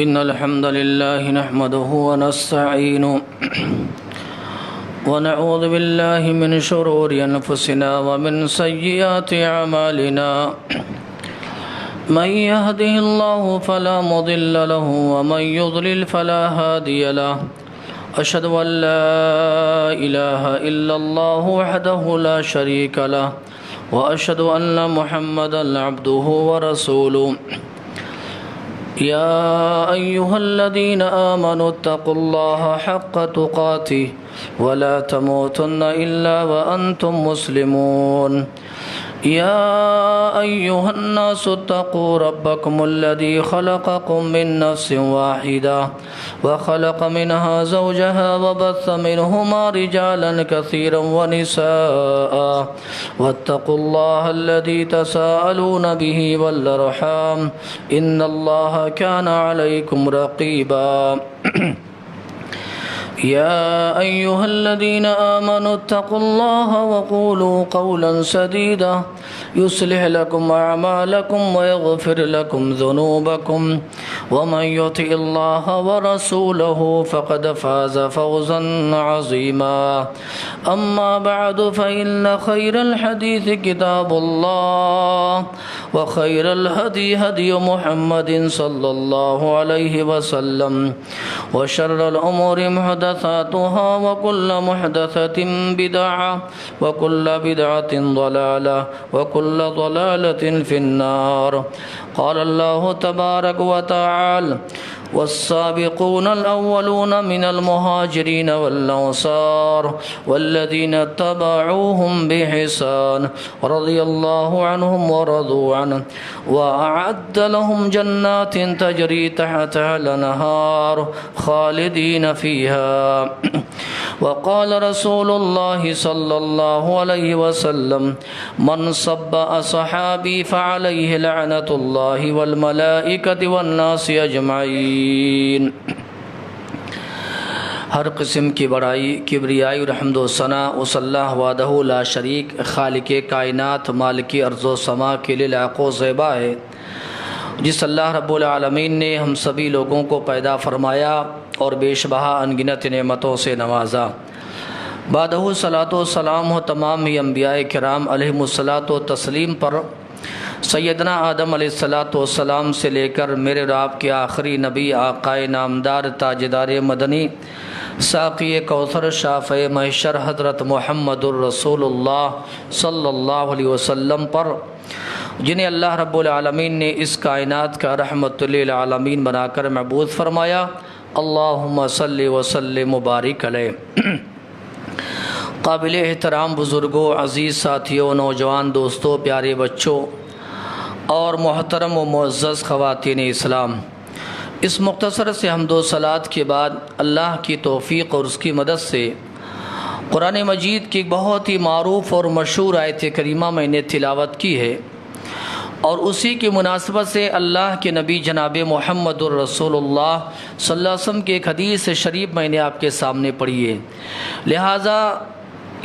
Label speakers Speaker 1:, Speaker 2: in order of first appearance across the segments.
Speaker 1: إن الحمد لله نحمده ونستعينه ونعوذ بالله من شرور أنفسنا ومن سيئات أعمالنا من يهده الله فلا مضل له ومن يضلل فلا هادي له أشهد أن لا إله إلا الله وحده لا شريك له وأشهد أن محمدا عبده ورسوله يا أيها الذين آمنوا اتقوا الله حق تقاته ولا تموتن إلا وأنتم مسلمون يا أيها الناس اتقوا ربكم الذي خلقكم من نفس واحدة وخلق منها زوجها وبث منهما رجالا كثيرا ونساء واتقوا الله الذي تساءلون به والأرحام إن الله كان عليكم رقيبا يا أيها الذين آمنوا اتقوا الله وقولوا قولا سديدا يصلح لكم أعمالكم ويغفر لكم ذنوبكم ومن يطع الله ورسوله فقد فاز فوزا عظيما أما بعد فإن خير الحديث كتاب الله وخير الهدي هدي محمد صلى الله عليه وسلم وشر الأمور محدثاتها وكل محدثة بدعة وكل بدعة ضلالة وكل ضلالة في النار قال الله تبارك وتعالى والسابقون الأولون من المهاجرين والأنصار والذين اتبعوهم بإحسان رضي الله عنهم ورضوا عنه وأعد لهم جنات تجري تحتها الأنهار خالدين فيها وقال رسول الله صلى الله عليه وسلم من سب أصحابي فعليه لعنة الله والملائكة والناس أجمعين۔ ہر قسم کی بڑائی، کبریائی اور حمد و ثنا اس اللہ وحدہ لا شریک خالق کائنات مالک ارض و سما کے لیے لائق و زیبا ہے، جس اللہ رب العالمین نے ہم سبھی لوگوں کو پیدا فرمایا اور بیش بہا انگنت نعمتوں سے نوازا۔ بعدہ صلاۃ و سلام ہو تمام ہی انبیاء کرام علیہم الصلاۃ و تسلیم پر، سیدنا آدم علیہ الصلاۃ والسلام سے لے کر میرے اور آپ کے آخری نبی آقائے نامدار تاجدار مدنی ساقی کوثر شافع محشر حضرت محمد الرسول اللہ صلی اللہ علیہ وسلم پر، جنہیں اللہ رب العالمین نے اس کائنات کا رحمت للعالمین بنا کر مبعوث فرمایا۔ اللہم صلی وسلم مبارک علیہ۔ قابل احترام بزرگوں، عزیز ساتھیوں، نوجوان دوستوں، پیارے بچوں اور محترم و معزز خواتین اسلام، اس مختصر سے حمد و صلات کے بعد اللہ کی توفیق اور اس کی مدد سے قرآن مجید کی بہت ہی معروف اور مشہور آیت کریمہ میں نے تلاوت کی ہے، اور اسی کی مناسبت سے اللہ کے نبی جناب محمد الرسول اللہ صلی اللہ علیہ وسلم کی ایک حدیث شریف میں نے آپ کے سامنے پڑھی ہے۔ لہٰذا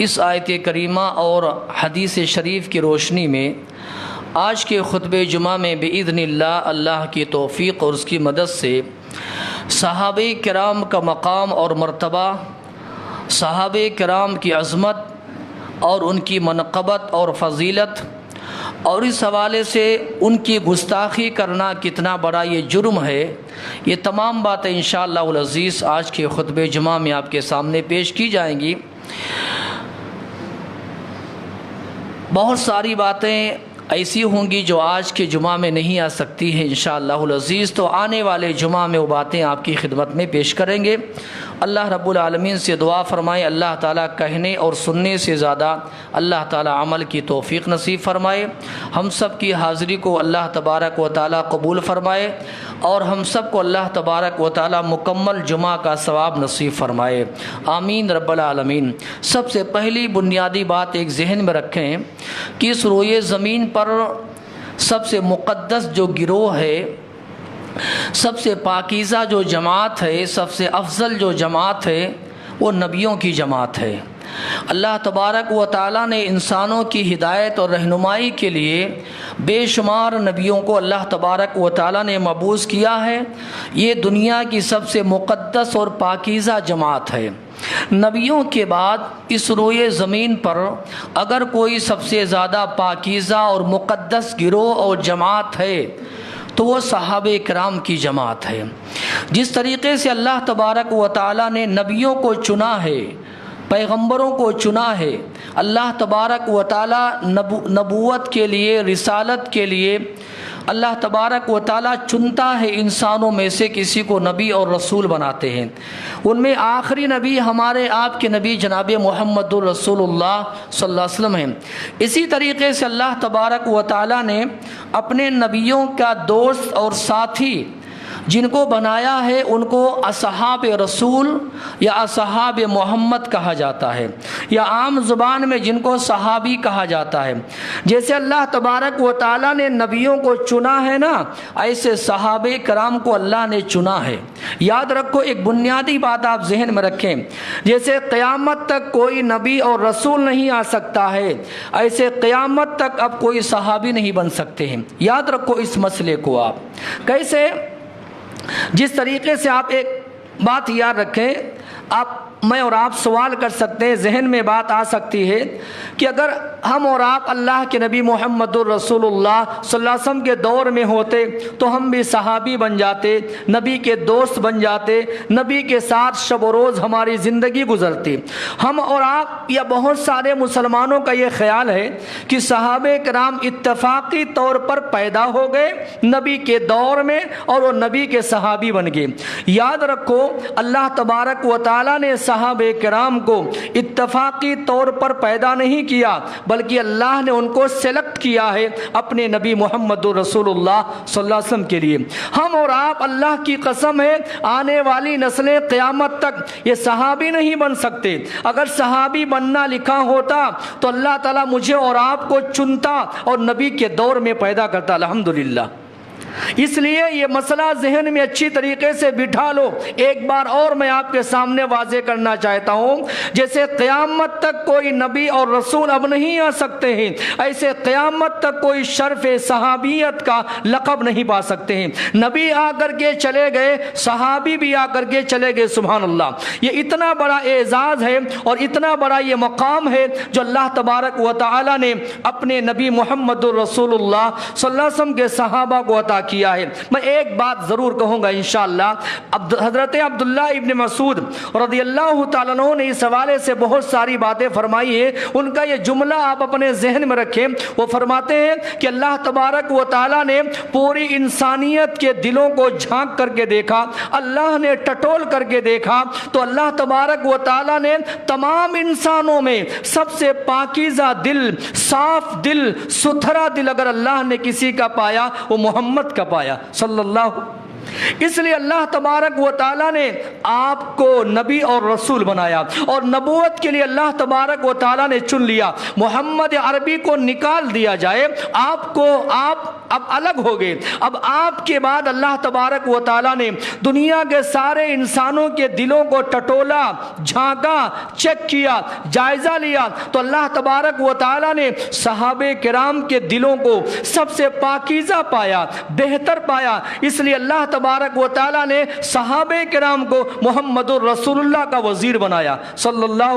Speaker 1: اس آیت کریمہ اور حدیث شریف کی روشنی میں آج کے خطبہ جمعہ میں بإذن اللہ، اللہ کی توفیق اور اس کی مدد سے صحابہ کرام کا مقام اور مرتبہ، صحابہ کرام کی عظمت اور ان کی منقبت اور فضیلت، اور اس حوالے سے ان کی گستاخی کرنا کتنا بڑا یہ جرم ہے، یہ تمام باتیں انشاءاللہ العزیز آج کے خطبہ جمعہ میں آپ کے سامنے پیش کی جائیں گی۔ بہت ساری باتیں ایسی ہوں گی جو آج کے جمعہ میں نہیں آ سکتی ہیں انشاءاللہ العزیز، تو آنے والے جمعہ میں وہ باتیں آپ کی خدمت میں پیش کریں گے۔ اللہ رب العالمین سے دعا فرمائے اللہ تعالیٰ کہنے اور سننے سے زیادہ اللہ تعالیٰ عمل کی توفیق نصیب فرمائے، ہم سب کی حاضری کو اللہ تبارک و تعالیٰ قبول فرمائے، اور ہم سب کو اللہ تبارک و تعالیٰ مکمل جمعہ کا ثواب نصیب فرمائے، آمین رب العالمین۔ سب سے پہلی بنیادی بات ایک ذہن میں رکھیں کہ اس روئے زمین پر سب سے مقدس جو گروہ ہے، سب سے پاکیزہ جو جماعت ہے، سب سے افضل جو جماعت ہے، وہ نبیوں کی جماعت ہے۔ اللہ تبارک و تعالیٰ نے انسانوں کی ہدایت اور رہنمائی کے لیے بے شمار نبیوں کو اللہ تبارک و تعالیٰ نے مبعوث کیا ہے۔ یہ دنیا کی سب سے مقدس اور پاکیزہ جماعت ہے۔ نبیوں کے بعد اس روئے زمین پر اگر کوئی سب سے زیادہ پاکیزہ اور مقدس گروہ اور جماعت ہے تو وہ صحابہ کرام کی جماعت ہے۔ جس طریقے سے اللہ تبارک و تعالیٰ نے نبیوں کو چنا ہے، پیغمبروں کو چنا ہے، اللہ تبارک و تعالیٰ نبوت کے لیے، رسالت کے لیے اللہ تبارک و تعالیٰ چنتا ہے، انسانوں میں سے کسی کو نبی اور رسول بناتے ہیں۔ ان میں آخری نبی ہمارے آپ کے نبی جناب محمد الرسول اللہ صلی اللہ علیہ وسلم ہیں۔ اسی طریقے سے اللہ تبارک و تعالیٰ نے اپنے نبیوں کا دوست اور ساتھی جن کو بنایا ہے ان کو اصحاب رسول یا اصحاب محمد کہا جاتا ہے، یا عام زبان میں جن کو صحابی کہا جاتا ہے۔ جیسے اللہ تبارک و تعالیٰ نے نبیوں کو چنا ہے نا، ایسے صحابہ کرام کو اللہ نے چنا ہے۔ یاد رکھو، ایک بنیادی بات آپ ذہن میں رکھیں، جیسے قیامت تک کوئی نبی اور رسول نہیں آ سکتا ہے، ایسے قیامت تک اب کوئی صحابی نہیں بن سکتے ہیں۔ یاد رکھو اس مسئلے کو آپ کیسے، جس طریقے سے آپ ایک بات یاد رکھیں، میں اور آپ سوال کر سکتے ہیں، ذہن میں بات آ سکتی ہے کہ اگر ہم اور آپ اللہ کے نبی محمد الرسول اللہ صلی اللہ علیہ وسلم کے دور میں ہوتے تو ہم بھی صحابی بن جاتے، نبی کے دوست بن جاتے، نبی کے ساتھ شب و روز ہماری زندگی گزرتی۔ ہم اور آپ یا بہت سارے مسلمانوں کا یہ خیال ہے کہ صحابہ کرام اتفاقی طور پر پیدا ہو گئے نبی کے دور میں اور وہ نبی کے صحابی بن گئے۔ یاد رکھو، اللہ تبارک و تعالیٰ نے صحابہ کرام کو اتفاقی طور پر پیدا نہیں کیا، بلکہ اللہ نے ان کو سلیکٹ کیا ہے اپنے نبی محمد رسول اللہ صلی اللہ علیہ وسلم کے لیے۔ ہم اور آپ، اللہ کی قسم ہے، آنے والی نسلیں قیامت تک یہ صحابی نہیں بن سکتے۔ اگر صحابی بننا لکھا ہوتا تو اللہ تعالیٰ مجھے اور آپ کو چنتا اور نبی کے دور میں پیدا کرتا، الحمدللہ۔ اس لیے یہ مسئلہ ذہن میں اچھی طریقے سے بٹھا لو۔ ایک بار اور میں آپ کے سامنے واضح کرنا چاہتا ہوں، جیسے قیامت تک کوئی نبی اور رسول اب نہیں آ سکتے ہیں، ایسے قیامت تک کوئی شرف صحابیت کا لقب نہیں پا سکتے ہیں۔ نبی آ کر کے چلے گئے، صحابی بھی آ کر کے چلے گئے، سبحان اللہ۔ یہ اتنا بڑا اعزاز ہے اور اتنا بڑا یہ مقام ہے جو اللہ تبارک و تعالی نے اپنے نبی محمد الرسول اللہ صلی اللہ علیہ وسلم کے صحابہ کو عطا کیا ہے۔ میں ایک بات ضرور کہوں گا انشاءاللہ، حضرت عبداللہ ابن مسعود رضی اللہ تعالیٰ عنہ نے اس حوالے سے بہت ساری باتیں فرمائی ہیں، ان کا یہ جملہ آپ اپنے ذہن میں رکھیں۔ وہ فرماتے ہیں کہ اللہ تبارک و تعالیٰ نے پوری انسانیت کے دلوں کو جھانک کر کے دیکھا، اللہ نے ٹٹول کر کے دیکھا تو اللہ تبارک و تعالیٰ نے تمام انسانوں میں سب سے پاکیزہ دل، صاف دل، ستھرا دل اگر اللہ نے کسی کا پایا وہ محمد کا پایا صلی اللہ۔ اس لیے اللہ تبارک و تعالیٰ نے آپ کو نبی اور رسول بنایا، اور نبوت کے لیے اللہ تبارک و تعالیٰ نے چن لیا۔ محمد عربی کو نکال دیا جائے، آپ اب الگ ہو گئے۔ اب آپ کے بعد اللہ تبارک و تعالیٰ نے دنیا کے سارے انسانوں کے دلوں کو ٹٹولا، جھانکا، چیک کیا، جائزہ لیا تو اللہ تبارک و تعالیٰ نے صحابہ کرام کے دلوں کو سب سے پاکیزہ پایا، بہتر پایا۔ اس لیے اللہ تبارک و تعالیٰ نے صحابہ کرام کو محمد الرسول اللہ کا وزیر بنایا صلی اللہ،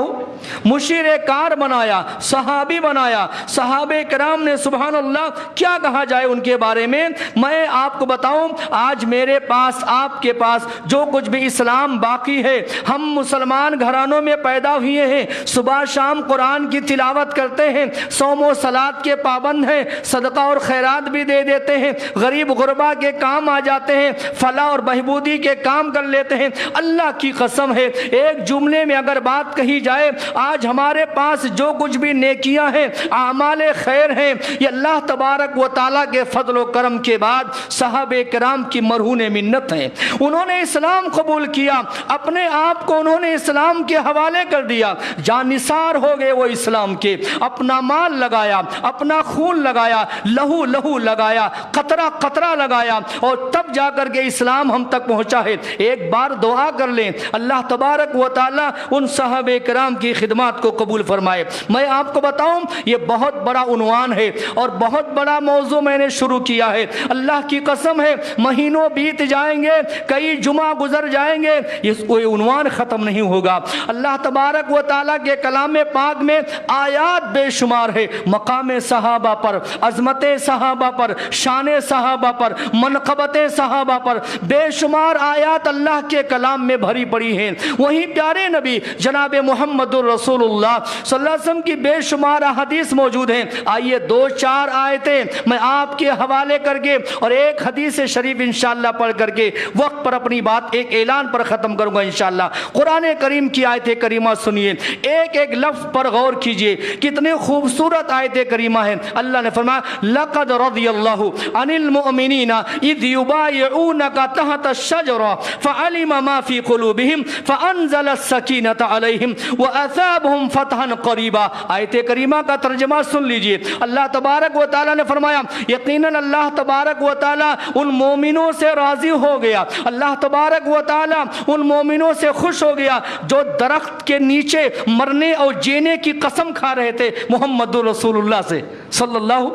Speaker 1: مشیر کار بنایا، صحابی بنایا۔ صحابہ کرام نے سبحان اللہ کیا کہا جائے ان کے بارے میں، میں آپ کو بتاؤں، آج میرے پاس، آپ کے پاس جو کچھ بھی اسلام باقی ہے، ہم مسلمان گھرانوں میں پیدا ہوئے ہیں، صبح شام قرآن کی تلاوت کرتے ہیں، صوم و صلات کے پابند ہیں، صدقہ اور خیرات بھی دے دیتے ہیں، غریب غربا کے کام آ جاتے ہیں، فلاح اور بہبودی کے کام کر لیتے ہیں۔ اللہ کی قسم ہے، ایک جملے میں اگر بات کہی جائے، آج ہمارے پاس جو کچھ بھی نیکیاں ہیں، اعمال خیر ہیں، یہ اللہ تبارک و تعالیٰ کے فضل و کرم کے بعد صحابہ کرام کی مرہون منت ہیں۔ انہوں نے اسلام قبول کیا، اپنے آپ کو انہوں نے اسلام کے حوالے کر دیا، جانثار ہو گئے وہ اسلام کے، اپنا مال لگایا، اپنا خون لگایا، لہو لگایا، قطرہ قطرہ لگایا، اور تب جا کر کے اسلام ہم تک پہنچا ہے۔ ایک بار دعا کر لیں، اللہ تبارک و تعالیٰ ان صحابہ کرام کی خدمات کو قبول فرمائے۔ میں آپ کو بتاؤں یہ بہت بڑا عنوان ہے اور بہت بڑا موضوع میں نے شروع کیا ہے۔ اللہ کی قسم ہے مہینوں بیت جائیں گے، کئی جمعہ گزر جائیں گے، یہ عنوان ختم نہیں ہوگا۔ اللہ تبارک و تعالیٰ کے کلام پاک میں آیات بے شمار ہے، مقام صحابہ پر، عظمت صحابہ پر، شان صحابہ پر، منقبت صحابہ پر بے شمار آیات اللہ کے کلام میں بھری پڑی ہیں۔ وہیں پیارے نبی جناب محمد الرسول اللہ صلی اللہ علیہ وسلم کی بے شمار احادیث موجود ہیں۔ آئیے دو چار آیتیں میں آپ کے حوالے کر کے اور ایک حدیث شریف انشاءاللہ پڑھ کر کے وقت پر اپنی بات ایک اعلان پر ختم کروں گا انشاءاللہ۔ قرآن کریم کی آیت کریمہ سنیے، ایک ایک لفظ پر غور کیجئے، کتنے خوبصورت آیت کریمہ ہیں۔ اللہ نے فرمایا لقد رضی اللہ عن المؤمنین اذ یبایعونک تحت الشجرہ فعلم ما فی قلوبہم فانزل السکینۃ علیہم واثابہم فتحا قریبا۔ آیت کریمہ کا ترجمہ سن لیجئے۔ اللہ تبارک و تعالیٰ نے فرمایا یقیناً اللہ تبارک و تعالیٰ ان مومنوں سے راضی ہو گیا، اللہ تبارک و تعالیٰ ان مومنوں سے خوش ہو گیا جو درخت کے نیچے مرنے اور جینے کی قسم کھا رہے تھے محمد رسول اللہ سے صلی اللہ۔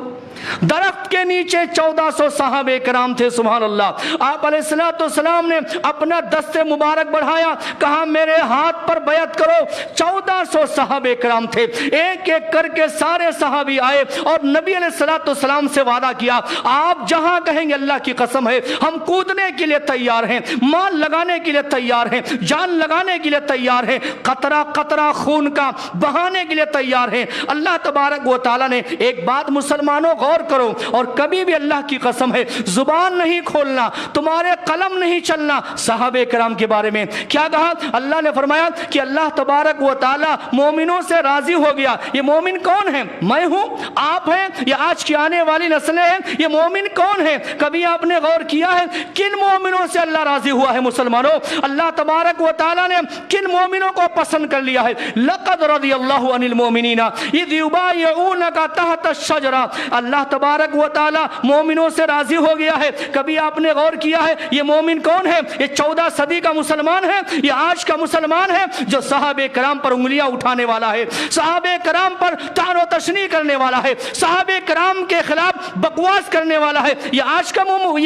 Speaker 1: درخت کے نیچے 1400 صحابہ کرام تھے، سبحان اللہ۔ آپ علیہ السلام نے اپنا دست مبارک بڑھایا، کہا میرے ہاتھ پر بیعت کرو۔ 1400 صحابہ کرام تھے، ایک ایک کر کے سارے صحابی آئے اور نبی علیہ السلام سے وعدہ کیا آپ جہاں کہیں گے اللہ کی قسم ہے ہم کودنے کے لیے تیار ہیں، مال لگانے کے لیے تیار ہیں، جان لگانے کے لیے تیار ہیں، قطرہ قطرہ خون کا بہانے کے لیے تیار ہیں۔ اللہ تبارک و تعالیٰ نے ایک بات مسلمانوں غور کرو اور کبھی بھی اللہ کی قسم ہے زبان نہیں کھولنا، تمہارے قلم نہیں چلنا صحابہ کرام کے بارے میں۔ کیا کہا؟ اللہ نے فرمایا کہ اللہ تبارک و تعالیٰ مومنوں سے راضی ہو گیا۔ یہ مومن کون ہیں؟ میں ہوں، آپ ہیں، یا آج کی آنے والی نسلیں ہیں۔ یہ مومن کون ہیں؟ کبھی آپ نے غور کیا ہے کن مومنوں سے اللہ راضی ہوا ہے؟ مسلمانوں، اللہ تبارک و تعالیٰ نے کن مومنوں کو پسند کر لیا ہے؟ لقد رضی اللہ عن المؤمنین اذ یبایعونک تحت الشجرہ۔ اللہ تبارک و تعالیٰ مومنوں سے راضی ہو گیا ہے۔ کبھی آپ نے غور کیا ہے یہ مومن کون ہے؟ یہ 14 صدی کا مسلمان ہے، یہ آج کا مسلمان ہے جو صحابہ کرام پر انگلیاں اٹھانے والا ہے، صحابہ کرام پر طعن و تشنیع کرنے والا ہے، صحابہ کرام کے خلاف بکواس کرنے والا ہے۔ یہ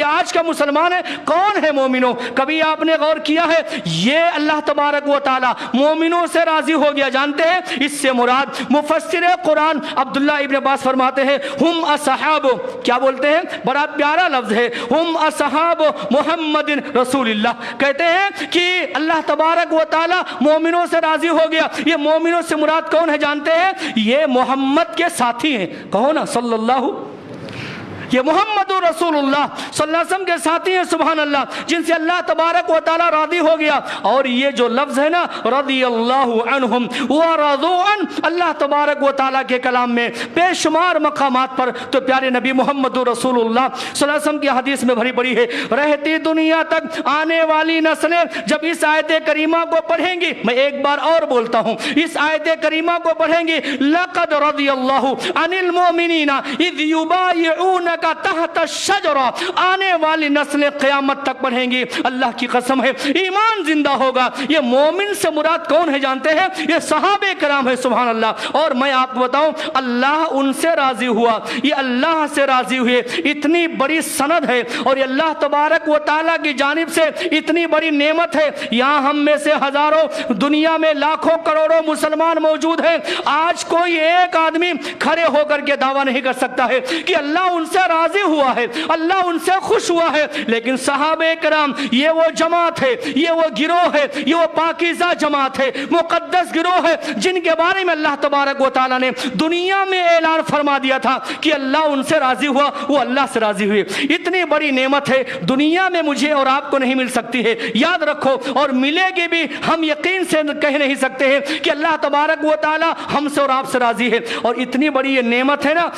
Speaker 1: آج کا مسلمان ہے۔ کون ہے مومنوں؟ کبھی آپ نے غور کیا ہے یہ اللہ تبارک و تعالیٰ مومنوں سے راضی ہو گیا؟ جانتے ہیں اس سے مراد مفسر قرآن عبداللہ ابن عباس فرماتے ہیں ہم اصحاب، کیا بولتے ہیں؟ بڑا پیارا لفظ ہے، ہم اصحاب محمد رسول اللہ۔ کہتے ہیں کہ اللہ تبارک و تعالیٰ مومنوں سے راضی ہو گیا۔ یہ مومنوں سے مراد کون ہے جانتے ہیں؟ یہ محمد کے ساتھی ہیں، کہو نا صلی اللہ، یہ محمد رسول اللہ صلی اللہ علیہ وسلم کے ساتھی ہیں، سبحان اللہ، جن سے اللہ تبارک و تعالیٰ راضی ہو گیا۔ اور یہ جو لفظ ہے نا رضی اللہ عنہم ورضوا عنہ، اللہ تبارک و تعالیٰ کے کلام میں بے شمار مقامات پر تو پیارے نبی محمد رسول اللہ صلی اللہ علیہ وسلم کی حدیث میں بھری پڑی ہے۔ رہتی دنیا تک آنے والی نسلیں جب اس آیت کریمہ کو پڑھیں گی، میں ایک بار اور بولتا ہوں، اس آیت کریمہ کو پڑھیں گی لقد رضی اللہ عن المؤمنین اذ یبایعونک تحت الشجرہ، آنے والی نسلیں قیامت تک پڑھیں گی، اللہ کی قسم ہے ایمان زندہ ہوگا۔ یہ مومن سے مراد کون ہے جانتے ہیں؟ یہ صحابہ کرام ہے، سبحان اللہ۔ اور میں آپ کو بتاؤں اللہ ان سے راضی ہوا، یہ اللہ سے راضی ہوئے، اتنی بڑی سند ہے اور یہ اللہ تبارک و تعالیٰ کی جانب سے اتنی بڑی نعمت ہے۔ یہاں ہم میں سے ہزاروں، دنیا میں لاکھوں کروڑوں مسلمان موجود ہیں، آج کوئی ایک آدمی کھڑے ہو کر کے دعویٰ نہیں کر سکتا ہے کہ اللہ ان سے راضی ہوا ہے، اللہ ان سے خوش ہوا ہے۔ لیکن صحابہ کرام یہ وہ جماعت ہے، یہ وہ گروہ ہے، یہ وہ پاکیزہ جماعت ہے، مقدس گروہ ہے جن کے بارے میں اللہ تبارک و تعالیٰ نے دنیا میں اعلان فرما دیا تھا کہ اللہ ان سے راضی ہوا، وہ اللہ سے راضی ہوئے۔ اتنی بڑی نعمت ہے، دنیا میں مجھے اور آپ کو نہیں مل سکتی ہے، یاد رکھو، اور ملے گی بھی ہم یقین سے کہہ نہیں سکتے ہیں کہ اللہ تبارک و تعالیٰ ہم سے اور آپ سے راضی ہے۔ اور اتنی بڑی یہ نعمت ہے نا،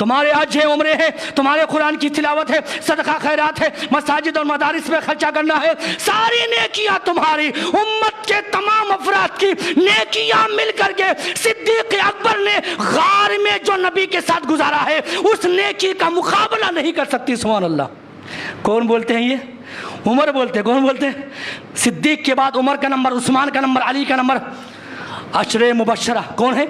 Speaker 2: تمہارے حج ہے، عمرے ہے، تمہارے قرآن کی تلاوت ہے، صدقہ خیرات ہے، مساجد اور مدارس میں خرچہ کرنا ہے، ساری نیکیاں تمہاری امت کے تمام افراد کی نیکیاں مل کر کے صدیق اکبر نے غار میں جو نبی کے ساتھ گزارا ہے اس نیکی کا مقابلہ نہیں کر سکتی۔ سبحان اللہ۔ کون بولتے ہیں یہ؟ عمر بولتے ہیں۔ کون بولتے ہیں؟ صدیق کے بعد عمر کا نمبر، عثمان کا نمبر، علی کا نمبر۔ عشرے مبشرہ کون ہے؟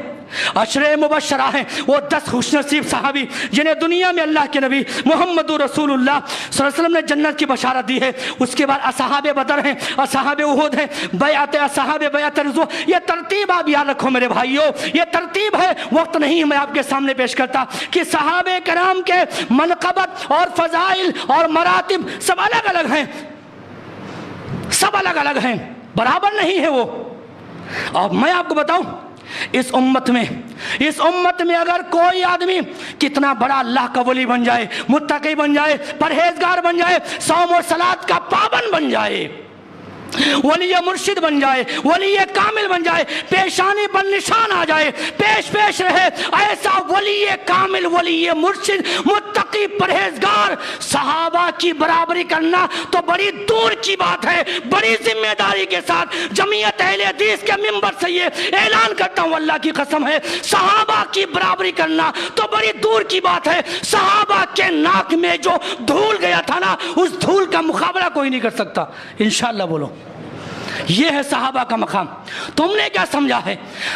Speaker 2: عشرے مبشرہ ہیں وہ 10 خوش نصیب صحابی جنہیں دنیا میں اللہ کے نبی محمد رسول اللہ صلی اللہ علیہ وسلم نے جنت کی بشارت دی ہے۔ اس کے بعد اصحاب بدر ہیں، اصحاب احد ہیں، بیعت اصحاب بیعت رضوان۔ یہ ترتیب آپ یاد رکھو میرے بھائیوں، یہ ترتیب ہے، وقت نہیں میں آپ کے سامنے پیش کرتا کہ صحابہ کرام کے منقبت اور فضائل اور مراتب سب الگ الگ ہیں، سب الگ الگ ہیں، برابر نہیں ہے وہ۔ اور میں آپ کو بتاؤں اس امت میں اگر کوئی آدمی کتنا بڑا اللہ کا ولی بن جائے، متقی بن جائے، پرہیزگار بن جائے، صوم اور صلاۃ کا پابند بن جائے، ولی مرشد بن جائے، ولی کامل بن جائے، پیشانی پر نشان آ جائے، پیش پیش رہے، ایسا ولی کامل، ولی مرشد، متقی، پرہیزگار، صحابہ کی برابری کرنا تو بڑی دور کی بات ہے۔ بڑی ذمہ داری کے ساتھ جمعیت اہل حدیث کے منبر سے یہ اعلان کرتا ہوں، اللہ کی قسم ہے، صحابہ کی برابری کرنا تو بڑی دور کی بات ہے۔ صحابہ کے ناک میں جو دھول گیا تھا نا، اس دھول کا مقابلہ کوئی نہیں کر سکتا۔ انشاءاللہ بولو، یہ ہے صحابہ کا مقام۔ تم نے کیا سمجھا ہے؟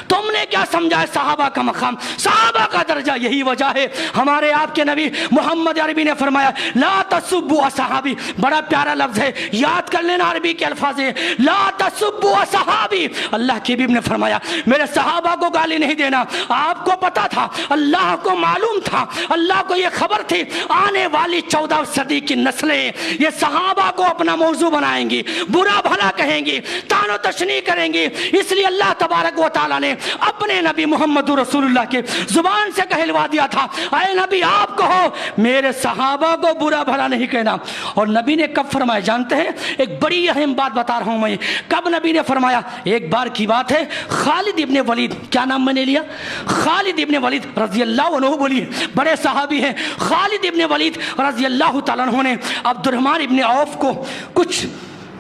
Speaker 2: تم نے کیا سمجھا ہے صحابہ کا مقام، صحابہ کا درجہ؟ یہی وجہ ہے ہمارے آپ کے نبی محمد عربی نے فرمایا لا تسبوا اصحابی، بڑا پیارا لفظ ہے، یاد کر لینا عربی کے الفاظ ہیں، لا تسبوا اصحابی۔ اللہ کے حبیب نے فرمایا میرے صحابہ کو گالی نہیں دینا۔ آپ کو پتا تھا، اللہ کو معلوم تھا، اللہ کو یہ خبر تھی آنے والی 14 صدی کی نسلیں یہ صحابہ کو اپنا موضوع بنائیں گی، برا بھلا کہیں گی، تان و تشنیع کریں گے۔ اس لیے اللہ تبارک و تعالیٰ نے اپنے نبی محمد رسول اللہ کے زبان سے کہلوا دیا تھا اے نبی آپ کہو میرے صحابہ کو برا بھلا نہیں کہنا۔ اور نبی نے کب فرمایا جانتے ہیں؟ ایک بڑی اہم بات بتا رہا ہوں میں، کب نبی نے فرمایا؟ ایک بار کی بات ہے، خالد ابن ولید، کیا نام میں نے لیا؟ خالد ابن ولید رضی اللہ عنہ، بولیے، بڑے صحابی ہیں۔ خالد ابن ولید رضی اللہ تعالیٰ عنہ نے عبد الرحمن ابن عوف کو کچھ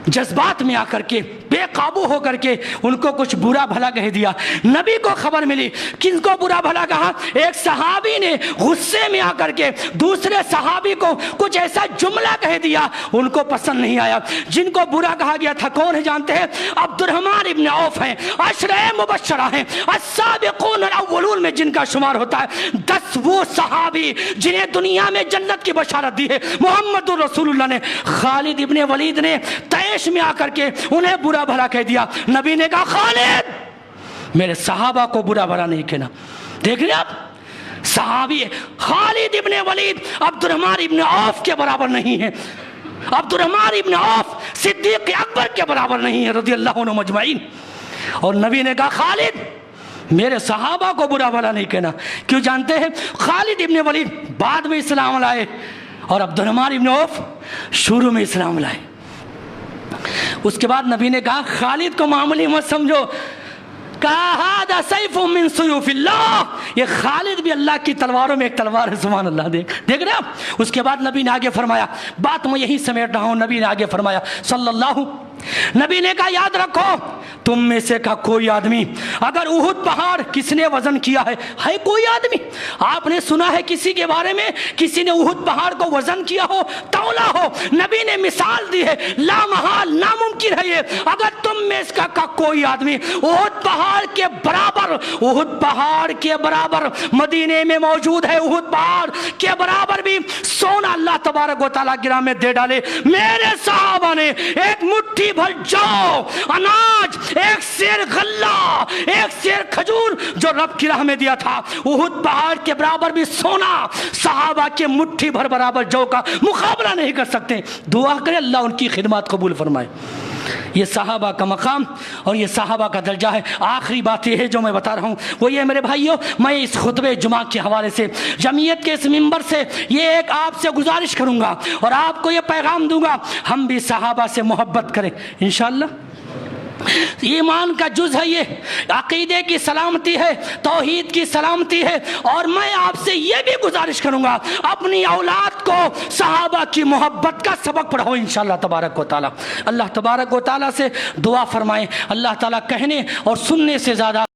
Speaker 2: جذبات میں آ کر کے، بے قابو ہو کر کے ان کو کچھ برا بھلا کہہ دیا۔ نبی کو خبر ملی، کن کو برا بھلا کہا؟ ایک صحابی نے غصے میں آ کر کے دوسرے صحابی کو کچھ ایسا جملہ کہہ دیا، ان کو پسند نہیں آیا۔ جن کو برا کہا گیا تھا کون ہے جانتے ہیں؟ عبد الرحمن ابن عوف ہیں، عشرہ مبشرہ ہیں، السابقون الاولون میں جن کا شمار ہوتا ہے۔ 10 وہ صحابی جنہیں دنیا میں جنت کی بشارت دی ہے محمد رسول اللہ نے۔ خالد ابن ولید نے تیش میں آ کر کے انہیں برا بھلا کہہ دیا۔ نبی نے کہا خالد میرے صحابہ کو برا بھلا نہیں کہنا۔ دیکھ رہے آپ، صحابی خالد ابن ولید عبد الرحمن ابن عوف کے برابر نہیں ہے، عبد الرحمن ابن عوف صدیق اکبر کے برابر نہیں ہے رضی اللہ عنہ مجمعین۔ اور نبی نے کہا خالد میرے صحابہ کو برا بھلا نہیں کہنا۔ کیوں جانتے ہیں؟ خالد ابن ولید بعد میں اسلام لائے اور عبد الرحمن ابن عوف شروع میں اسلام لائے۔ اس کے بعد نبی نے کہا خالد کو معمولی مت سمجھو، کہا ھذا سیف من سیوف اللہ، یہ خالد بھی اللہ کی تلواروں میں ایک تلوار ہے۔ سبحان اللہ، دیکھ رہے آپ۔ اس کے بعد نبی نے آگے فرمایا، بات میں یہی سمیٹ رہا ہوں، نبی نے آگے فرمایا صلی اللہ، نبی نے کہا یاد رکھو تم میں سے کا کوئی آدمی اگر احد پہاڑ کس نے وزن کیا ہے کوئی آدمی، آپ نے سنا ہے کسی کے بارے میں کسی نے احد پہاڑ کو وزن کیا ہو، تولا ہو؟ نبی نے مثال دی ہے، لا محال، ناممکن ہے یہ۔ اگر تم میں اس کا کوئی آدمی احد پہاڑ کے برابر، احد پہاڑ کے برابر مدینے میں موجود ہے، احد پہاڑ کے برابر بھی سونا اللہ تبارک و تعالیٰ گراں میں دے ڈالے، میرے صحابہ نے ایک مٹھی بھر جو اناج، ایک سیر غلہ، ایک سیر کھجور جو رب کی راہ میں دیا تھا، احد پہاڑ کے برابر بھی سونا، صحابہ کے مٹھی بھر برابر جو کا مقابلہ نہیں کر سکتے۔ دعا کرے اللہ ان کی خدمات قبول فرمائے۔ یہ صحابہ کا مقام اور یہ صحابہ کا درجہ ہے۔ آخری بات یہ ہے جو میں بتا رہا ہوں وہ یہ میرے بھائیوں، میں اس خطبے جمعہ کے حوالے سے جمعیت کے اس منبر سے یہ ایک آپ سے گزارش کروں گا اور آپ کو یہ پیغام دوں گا، ہم بھی صحابہ سے محبت کریں انشاءاللہ۔ ایمان کا جز ہے، یہ عقیدے کی سلامتی ہے، توحید کی سلامتی ہے۔ اور میں آپ سے یہ بھی گزارش کروں گا اپنی اولاد کو صحابہ کی محبت کا سبق پڑھاؤ انشاءاللہ تبارک و تعالی۔ اللہ تبارک و تعالی سے دعا فرمائیں اللہ تعالی کہنے اور سننے سے زیادہ